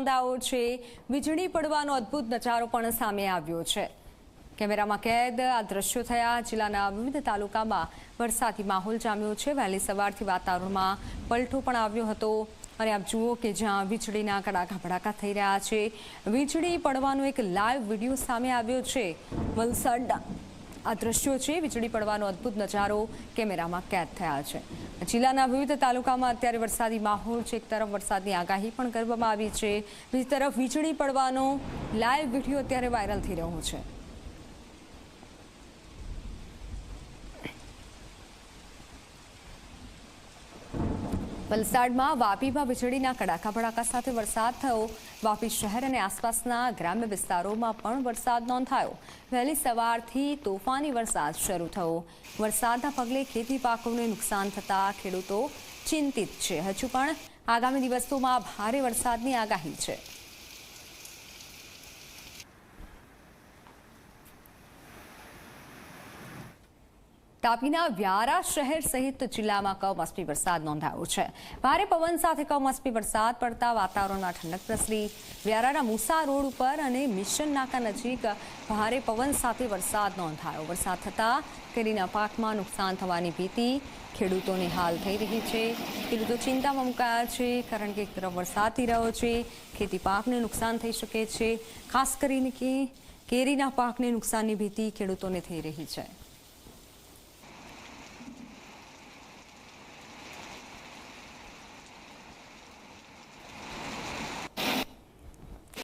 નોંધાયો છે। વીજળી પડવાનો અદ્ભુત નજારો પણ સામે આવ્યો છે। કેમેરામાં કેદ આ દ્રશ્યો થયા। જિલ્લાના વિવિધ તાલુકામાં વરસાદી માહોલ જામ્યો છે। વહેલી સવારથી વાતાવરણમાં પલટો પણ આવ્યો હતો અને આપ જુઓ કે જ્યાં વીજળીના કડાકા ભડાકા થઈ રહ્યા છે। વીજળી પડવાનો એક લાઈવ વિડીયો સામે આવ્યો છે। વલસાડના આ દ્રશ્યો છે। વીજળી પડવાનો અદ્ભુત નજારો કેમેરામાં કેદ થયા છે। જિલ્લાના વિવિધ તાલુકામાં અત્યારે વરસાદી માહોલ છે। એક તરફ વરસાદની આગાહી પણ કરવામાં આવી છે, બીજી તરફ વીજળી પડવાનો લાઈવ વિડીયો અત્યારે વાયરલ થઈ રહ્યો છે। વલસાડમાં વાપીમાં વીજળીના કડાકા ભડાકા સાથે વરસાદ થયો। વાપી શહેર અને આસપાસના ગ્રામ્ય વિસ્તારોમાં પણ વરસાદ નોંધાયો। વહેલી સવારથી તોફાની વરસાદ શરૂ થયો। વરસાદના પગલે ખેતી પાકોને નુકસાન થતાં ખેડૂતો ચિંતિત છે। હજુ પણ આગામી દિવસોમાં ભારે વરસાદની આગાહી છે। તાપીના વ્યારા શહેર સહિત જિલ્લામાં કમોસમી વરસાદ નોંધાયો છે। ભારે પવન સાથે કમોસમી વરસાદ પડતા વાતાવરણમાં ઠંડક પ્રસરી। વ્યારાના મુસા રોડ ઉપર અને મિશન નાકા નજીક ભારે પવન સાથે વરસાદ નોંધાયો। વરસાદ થતાં કેરીના પાકમાં નુકસાન થવાની ભીતિ ખેડૂતોને હાલ થઈ રહી છે। ખેડૂતો ચિંતામાં મુકાયા છે, કારણ કે એક તરફ વરસાદ થઈ રહ્યો છે, ખેતી પાકને નુકસાન થઈ શકે છે। ખાસ કરીને કે કેરીના પાકને નુકસાનની ભીતિ ખેડૂતોને થઈ રહી છે।